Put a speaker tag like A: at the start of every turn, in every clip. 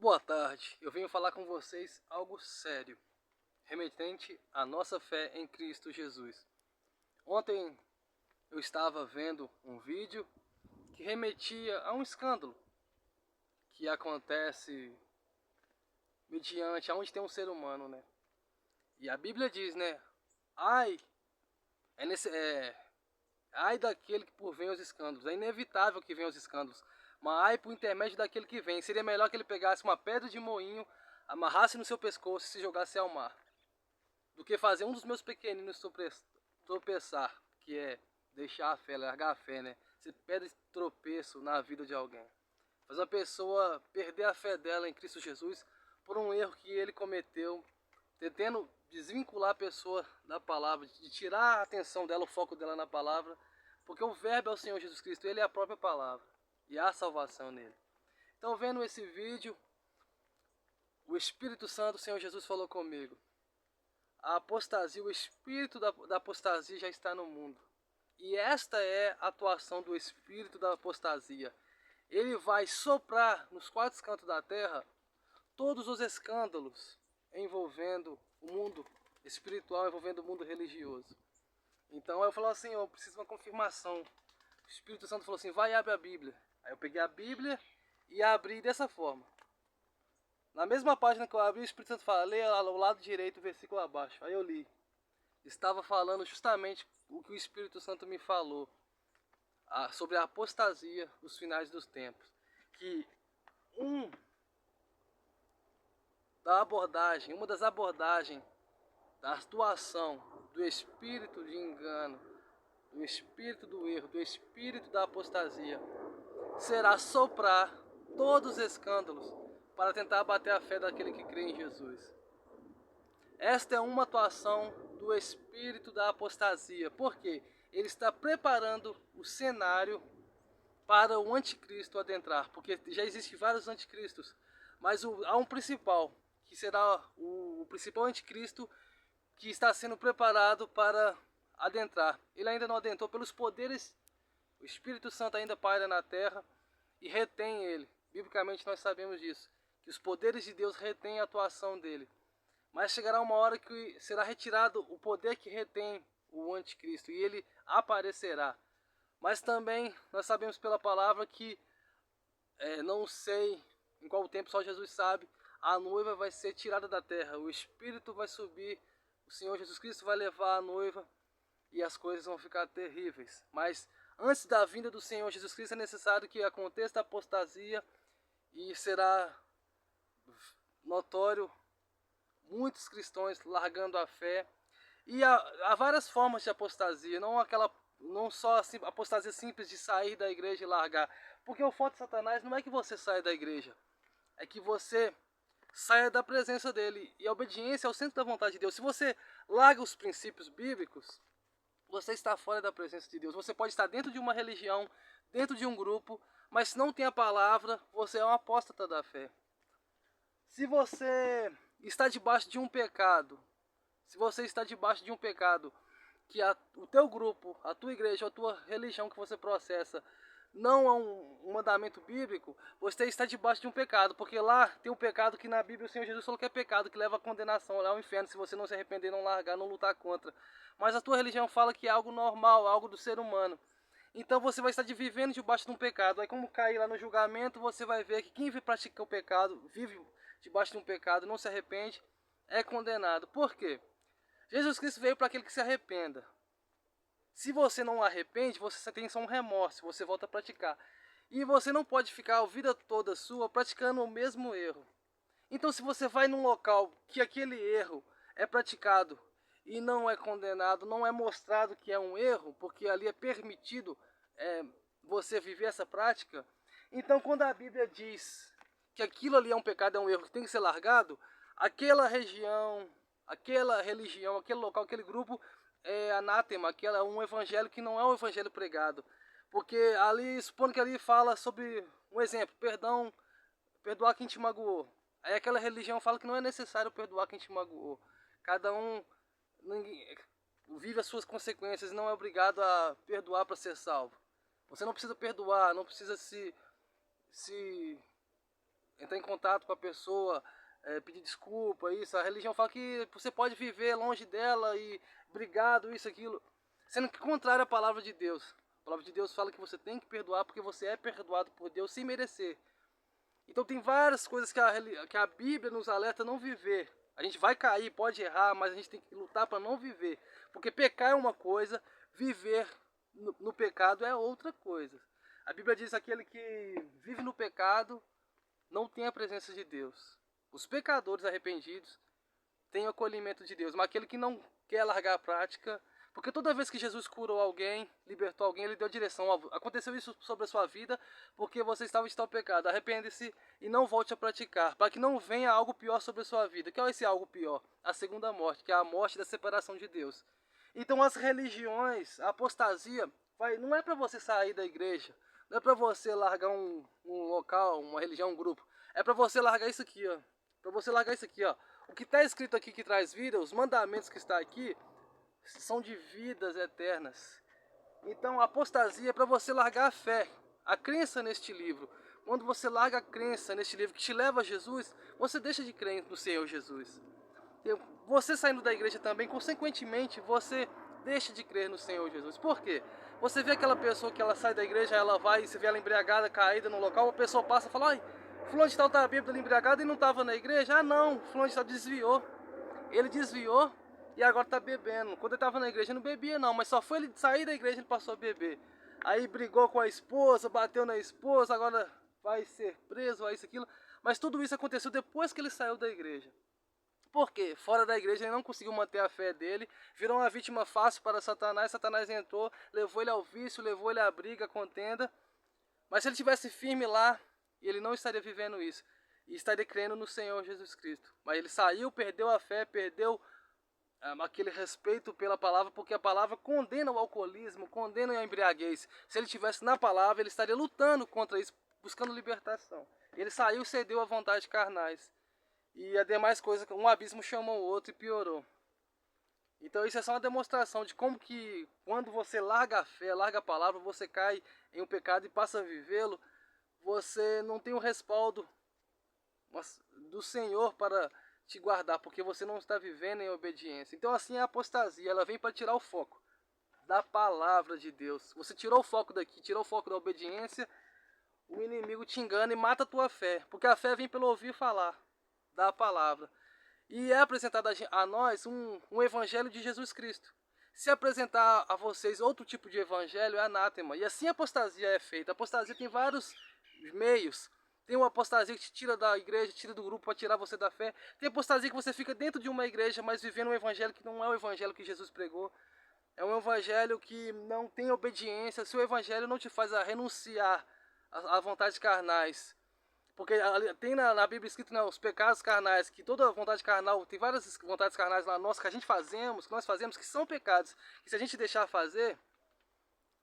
A: Boa tarde, eu venho falar com vocês algo sério, remetente à nossa fé em Cristo Jesus. Ontem eu estava vendo um vídeo que remetia a um escândalo que acontece mediante aonde tem um ser humano, né? E a Bíblia diz, né? Ai, ai daquele que por vem os escândalos, é inevitável que venham os escândalos, mas ai por intermédio daquele que vem. Seria melhor que ele pegasse uma pedra de moinho, amarrasse no seu pescoço e se jogasse ao mar, do que fazer um dos meus pequeninos tropeçar, que é deixar a fé, largar a fé, né? Ser pedra de tropeço na vida de alguém. Fazer uma pessoa perder a fé dela em Cristo Jesus por um erro que ele cometeu, tentando desvincular a pessoa da palavra, de tirar a atenção dela, o foco dela na palavra, porque o verbo é o Senhor Jesus Cristo, ele é a própria palavra, e há salvação nele. Então, vendo esse vídeo, o Espírito Santo, o Senhor Jesus falou comigo. A apostasia, o espírito da apostasia já está no mundo. E esta é a atuação do espírito da apostasia. Ele vai soprar nos quatro cantos da terra todos os escândalos envolvendo o mundo espiritual, envolvendo o mundo religioso. Então eu falo assim, eu preciso de uma confirmação. O Espírito Santo falou assim, vai e abre a Bíblia. Aí eu peguei a Bíblia e abri dessa forma. Na mesma página que eu abri, o Espírito Santo fala, leia ao lado direito o versículo abaixo. Aí eu li. Estava falando justamente o que o Espírito Santo me falou sobre a apostasia dos finais dos tempos. Que uma das abordagens da atuação do espírito de engano, do espírito do erro, do espírito da apostasia, será soprar todos os escândalos para tentar abater a fé daquele que crê em Jesus. Esta é uma atuação do espírito da apostasia, porque ele está preparando o cenário para o anticristo adentrar, porque já existem vários anticristos, mas há um principal, que será o principal anticristo que está sendo preparado para adentrar. Ele ainda não adentrou pelos poderes, o Espírito Santo ainda paira na terra e retém ele. Biblicamente nós sabemos disso, que os poderes de Deus retêm a atuação dele. Mas chegará uma hora que será retirado o poder que retém o anticristo e ele aparecerá. Mas também nós sabemos pela palavra que, não sei em qual tempo, só Jesus sabe, a noiva vai ser tirada da terra, o Espírito vai subir, o Senhor Jesus Cristo vai levar a noiva e as coisas vão ficar terríveis. Mas antes da vinda do Senhor Jesus Cristo é necessário que aconteça a apostasia e será notório muitos cristãos largando a fé. E há várias formas de apostasia, não só assim, apostasia simples de sair da igreja e largar. Porque o foco de Satanás não é que você saia da igreja, é que você saia da presença dele. E a obediência é o centro da vontade de Deus. Se você larga os princípios bíblicos, você está fora da presença de Deus. Você pode estar dentro de uma religião, dentro de um grupo, mas se não tem a palavra, você é um apóstata da fé. Se você está debaixo de um pecado, que o teu grupo, a tua igreja, a tua religião que você processa não é um mandamento bíblico, você está debaixo de um pecado, porque lá tem um pecado que na Bíblia o Senhor Jesus falou que é pecado, que leva à condenação, lá ao inferno, se você não se arrepender, não largar, não lutar contra. Mas a tua religião fala que é algo normal, algo do ser humano. Então você vai estar vivendo debaixo de um pecado. Aí como cair lá no julgamento, você vai ver que quem pratica o pecado, vive debaixo de um pecado, não se arrepende, é condenado. Por quê? Jesus Cristo veio para aquele que se arrependa. Se você não arrepende, você tem só um remorso, você volta a praticar. E você não pode ficar a vida toda sua praticando o mesmo erro. Então se você vai num local que aquele erro é praticado e não é condenado, não é mostrado que é um erro, porque ali é permitido você viver essa prática, então quando a Bíblia diz que aquilo ali é um pecado, é um erro que tem que ser largado, aquela região, aquela religião, aquele local, aquele grupo é anátema, aquela é um evangelho que não é um evangelho pregado. Porque ali, supondo que ali fala sobre, um exemplo, perdoar quem te magoou. Aí aquela religião fala que não é necessário perdoar quem te magoou. Cada um vive as suas consequências e não é obrigado a perdoar para ser salvo. Você não precisa perdoar, não precisa se entrar em contato com a pessoa, pedir desculpa, isso. A religião fala que você pode viver longe dela e brigado, isso, aquilo. Sendo que contrário à palavra de Deus. A palavra de Deus fala que você tem que perdoar porque você é perdoado por Deus sem merecer. Então tem várias coisas que a Bíblia nos alerta a não viver. A gente vai cair, pode errar, mas a gente tem que lutar para não viver. Porque pecar é uma coisa, viver no pecado é outra coisa. A Bíblia diz que aquele que vive no pecado não tem a presença de Deus. Os pecadores arrependidos têm o acolhimento de Deus, mas aquele que não quer largar a prática, porque toda vez que Jesus curou alguém, libertou alguém, ele deu direção. Aconteceu isso sobre a sua vida porque você estava em tal pecado. Arrepende-se e não volte a praticar, para que não venha algo pior sobre a sua vida. Que é esse algo pior? A segunda morte, que é a morte da separação de Deus. Então as religiões, a apostasia, não é para você sair da igreja, não é para você largar um local, uma religião, um grupo. É para você largar isso aqui, ó. Para você largar isso aqui, ó. O que está escrito aqui que traz vida, os mandamentos que está aqui, são de vidas eternas. Então a apostasia é para você largar a fé, a crença neste livro. Quando você larga a crença neste livro que te leva a Jesus, você deixa de crer no Senhor Jesus. Você saindo da igreja também, consequentemente, você deixa de crer no Senhor Jesus. Por quê? Você vê aquela pessoa que ela sai da igreja, ela vai, você vê ela embriagada, caída no local, a pessoa passa e fala: ai, fulano de tal estava bêbado, embriagado e não estava na igreja. Ah não, fulano de tal desviou. Ele desviou e agora está bebendo. Quando ele estava na igreja não bebia não, mas só foi ele sair da igreja ele passou a beber. Aí brigou com a esposa, bateu na esposa, agora vai ser preso, vai isso, aquilo. Mas tudo isso aconteceu depois que ele saiu da igreja. Por quê? Fora da igreja ele não conseguiu manter a fé dele, virou uma vítima fácil para Satanás. Satanás entrou, levou ele ao vício, levou ele à briga, à contenda. Mas se ele tivesse firme lá, ele não estaria vivendo isso. E estaria crendo no Senhor Jesus Cristo. Mas ele saiu, perdeu a fé, perdeu aquele respeito pela palavra, porque a palavra condena o alcoolismo, condena a embriaguez. Se ele estivesse na palavra, ele estaria lutando contra isso, buscando libertação. Ele saiu e cedeu à vontade carnais. E as demais coisas, um abismo chamou o outro e piorou. Então isso é só uma demonstração de como que quando você larga a fé, larga a palavra, você cai em um pecado e passa a vivê-lo, você não tem o respaldo do Senhor para te guardar, porque você não está vivendo em obediência. Então assim é a apostasia, ela vem para tirar o foco da palavra de Deus. Você tirou o foco daqui, tirou o foco da obediência, o inimigo te engana e mata a tua fé, porque a fé vem pelo ouvir falar da palavra. E é apresentado a nós um evangelho de Jesus Cristo. Se apresentar a vocês outro tipo de evangelho é anátema. E assim a apostasia é feita. A apostasia tem vários meios. Tem uma apostasia que te tira da igreja, tira do grupo para tirar você da fé. Tem apostasia que você fica dentro de uma igreja, mas vivendo um evangelho que não é o evangelho que Jesus pregou. É um evangelho que não tem obediência. Se o evangelho não te faz renunciar a vontades carnais, porque tem na Bíblia escrito, né, os pecados carnais, que toda vontade carnal, tem várias vontades carnais lá nossas que a gente fazemos, que nós fazemos, que são pecados. Que se a gente deixar fazer,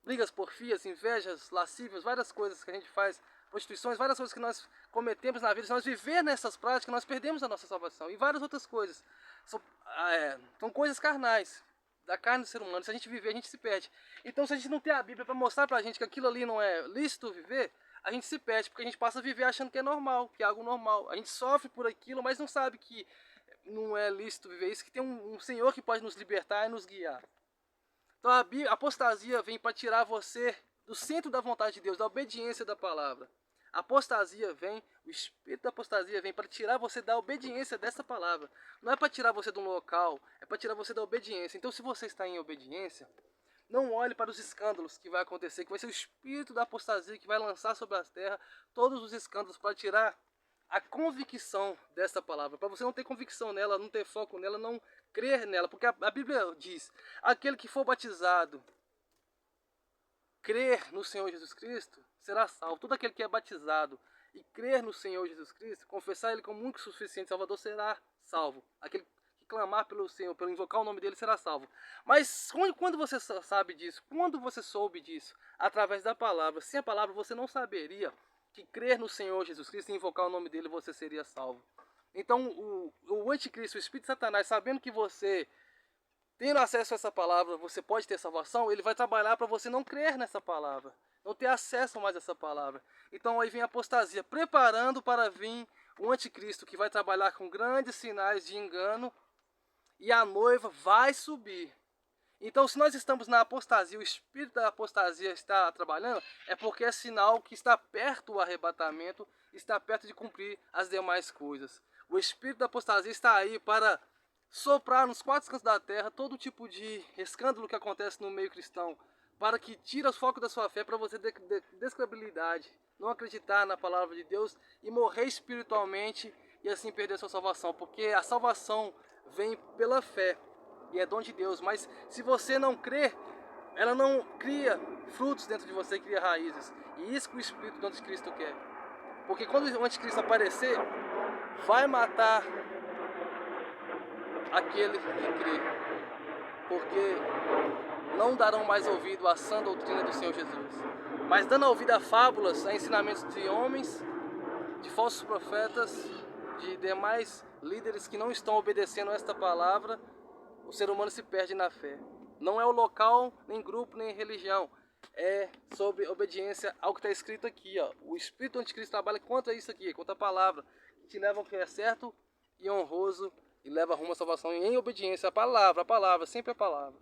A: brigas, porfias, invejas, lascívias, várias coisas que a gente faz, prostituições, várias coisas que nós cometemos na vida, se nós viver nessas práticas, nós perdemos a nossa salvação. E várias outras coisas. São coisas carnais, da carne do ser humano. Se a gente viver, a gente se perde. Então se a gente não tem a Bíblia para mostrar pra gente que aquilo ali não é lícito viver, a gente se perde, porque a gente passa a viver achando que é normal, que é algo normal. A gente sofre por aquilo, mas não sabe que não é lícito viver isso, que tem um Senhor que pode nos libertar e nos guiar. Então a apostasia vem para tirar você do centro da vontade de Deus, da obediência da palavra. A apostasia vem, o espírito da apostasia vem para tirar você da obediência dessa palavra. Não é para tirar você de um local, é para tirar você da obediência. Então se você está em obediência, não olhe para os escândalos que vai acontecer, que vai ser o espírito da apostasia que vai lançar sobre a terra todos os escândalos para tirar a convicção dessa palavra. Para você não ter convicção nela, não ter foco nela, não crer nela. Porque a Bíblia diz, aquele que for batizado, crer no Senhor Jesus Cristo, será salvo. Todo aquele que é batizado e crer no Senhor Jesus Cristo, confessar Ele como único e suficiente Salvador, será salvo. Aquele clamar pelo Senhor, pelo invocar o nome dele, será salvo. Mas quando você sabe disso, quando você soube disso, através da palavra, sem a palavra você não saberia que crer no Senhor Jesus Cristo e invocar o nome dele, você seria salvo. Então o anticristo, o espírito de Satanás, sabendo que você, tendo acesso a essa palavra, você pode ter salvação, ele vai trabalhar para você não crer nessa palavra. não ter acesso mais a essa palavra. Então aí vem a apostasia, preparando para vir o anticristo, que vai trabalhar com grandes sinais de engano, e a noiva vai subir. Então, se nós estamos na apostasia, o espírito da apostasia está trabalhando, é porque é sinal que está perto o arrebatamento, está perto de cumprir as demais coisas. O espírito da apostasia está aí para soprar nos quatro cantos da terra todo tipo de escândalo que acontece no meio cristão, para que tire o foco da sua fé, para você ter descredibilidade, não acreditar na palavra de Deus e morrer espiritualmente e assim perder a sua salvação, porque a salvação vem pela fé e é dom de Deus, mas se você não crer, ela não cria frutos dentro de você, cria raízes, e isso que o espírito do anticristo quer, porque quando o anticristo aparecer, vai matar aquele que crê, porque não darão mais ouvido à sã doutrina do Senhor Jesus, mas dando ouvido a fábulas, a ensinamentos de homens, de falsos profetas, de demais líderes que não estão obedecendo a esta palavra, o ser humano se perde na fé. Não é o local, nem grupo, nem religião. É sobre obediência ao que está escrito aqui. Ó. O Espírito Anticristo trabalha contra isso aqui, contra a palavra, que te leva ao que é certo e honroso, e leva rumo à salvação em obediência à palavra, sempre a palavra.